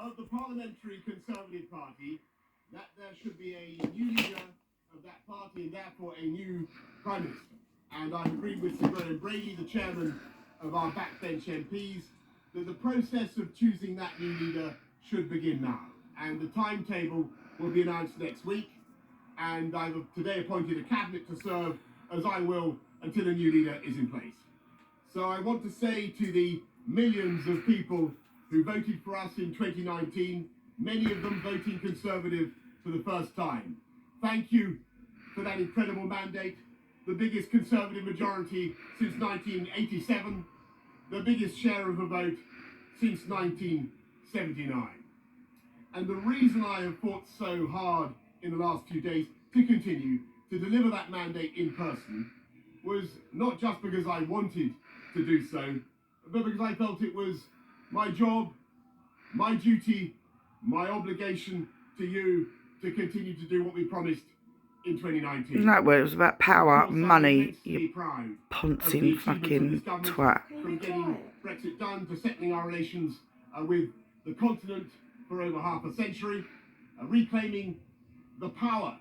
of the Parliamentary Conservative Party that there should be a new leader of that party and therefore a new Prime Minister. And I've agreed with Sir Graham Brady, the chairman of our backbench MPs, that the process of choosing that new leader should begin now. And the timetable will be announced next week. And I've today appointed a cabinet to serve, as I will, until a new leader is in place. So I want to say to the millions of people who voted for us in 2019, many of them voting Conservative for the first time, thank you for that incredible mandate, the biggest Conservative majority since 1987, the biggest share of the vote since 1979. And the reason I have fought so hard in the last few days to continue to deliver that mandate in person was not just because I wanted to do so, but because I felt it was my job, my duty, my obligation to you to continue to do what we promised in 2019. Isn't that where it was about power, money, you poncing fucking twat. From getting Brexit done to settling our relations with the continent for over half a century, reclaiming the power.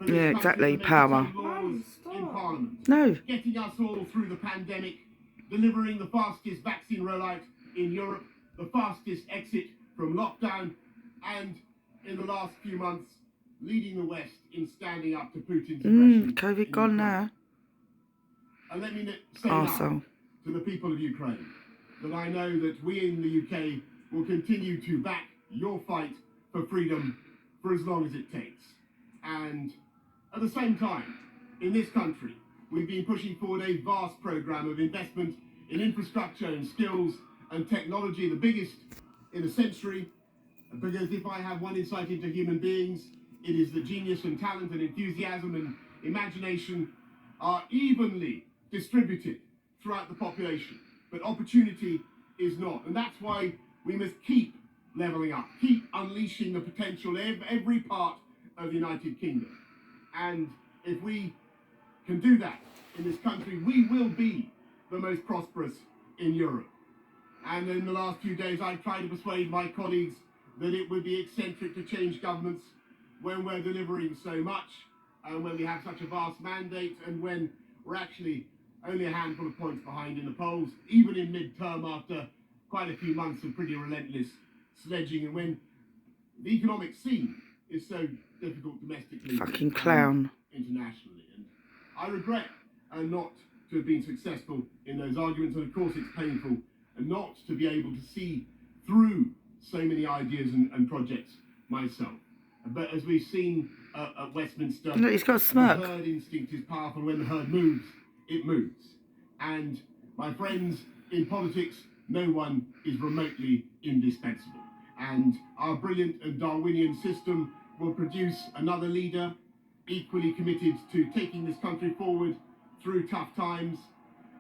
Yeah, exactly, power. Laws in Parliament. No. Getting us all through the pandemic, delivering the fastest vaccine rollout in Europe, the fastest exit from lockdown, and in the last few months, leading the West in standing up to Putin's aggression. COVID gone now. And let me say now to the people of Ukraine that I know that we in the UK will continue to back your fight for freedom for as long as it takes. And at the same time, in this country, we've been pushing forward a vast programme of investment in infrastructure and skills and technology, the biggest in a century, because if I have one insight into human beings, it is that genius and talent and enthusiasm and imagination are evenly distributed throughout the population, but opportunity is not. And that's why we must keep levelling up, keep unleashing the potential of every part of the United Kingdom. And if we can do that in this country, we will be the most prosperous in Europe. And in the last few days, I've tried to persuade my colleagues that it would be eccentric to change governments when we're delivering so much, and when we have such a vast mandate, and when we're actually only a handful of points behind in the polls, even in mid-term after quite a few months of pretty relentless sledging, and when the economic scene is so difficult domestically. Fucking clown. Internationally. And I regret not to have been successful in those arguments, and of course it's painful not to be able to see through so many ideas and projects myself. But as we've seen at Westminster, look, he's got a smirk. The herd instinct is powerful. When the herd moves, it moves. And my friends, in politics, no one is remotely indispensable. And our brilliant and Darwinian system will produce another leader equally committed to taking this country forward through tough times,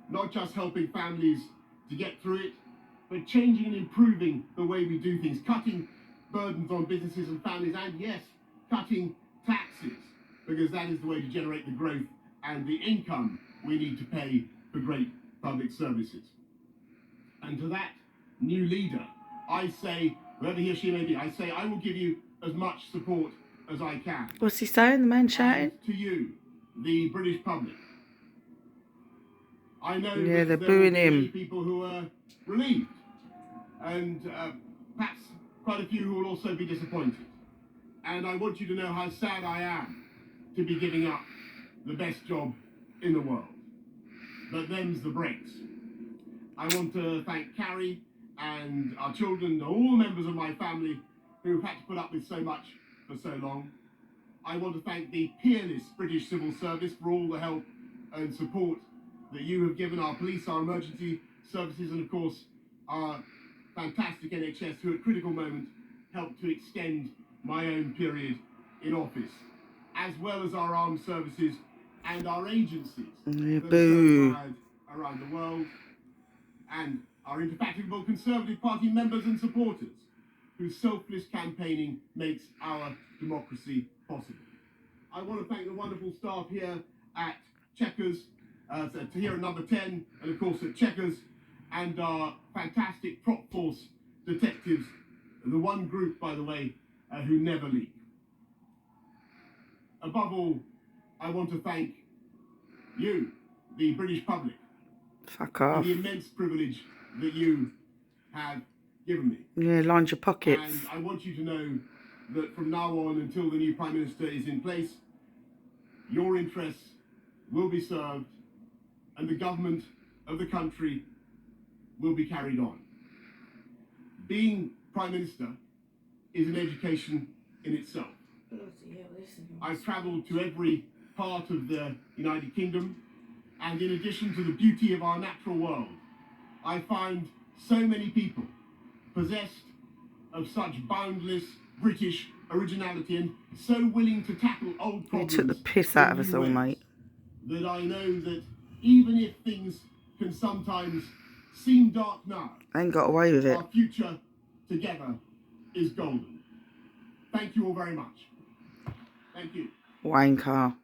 not just helping families to get through it, but changing and improving the way we do things, cutting burdens on businesses and families, and yes, cutting taxes, because that is the way to generate the growth and the income we need to pay for great public services. And to that new leader, I say, whoever he or she may be, I say I will give you as much support as I can. What's he saying, the man shouting? And to you, the British public, I know yeah, that they're there booing will be him. many people who are relieved, and perhaps quite a few who will also be disappointed. And I want you to know how sad I am to be giving up the best job in the world. But them's the breaks. I want to thank Carrie and our children and all the members of my family who have had to put up with so much for so long. I want to thank the peerless British Civil Service for all the help and support that you have given our police, our emergency services, and of course our fantastic NHS, who at critical moment helped to extend my own period in office, as well as our armed services and our agencies that are so fired around the world, and our indefatigable Conservative Party members and supporters, whose selfless campaigning makes our democracy possible. I want to thank the wonderful staff here at Chequers, here at number 10, and of course at Chequers, and our fantastic prop force detectives the one group, by the way, who never leak. Above all, I want to thank you, the British public, Fuck for off. the immense privilege that you have given me. Yeah, lined your pockets. And I want you to know that from now on, until the new Prime Minister is in place, your interests will be served and the government of the country will be carried on. Being Prime Minister is an education in itself. I've travelled to every part of the United Kingdom, and in addition to the beauty of our natural world, I find so many people possessed of such boundless British originality and so willing to tackle old problems. You took the piss out of us all, mate. That I know that even if things can sometimes seem dark now, I ain't got away with it. our future together is golden. Thank you all very much. Thank you. Wanker.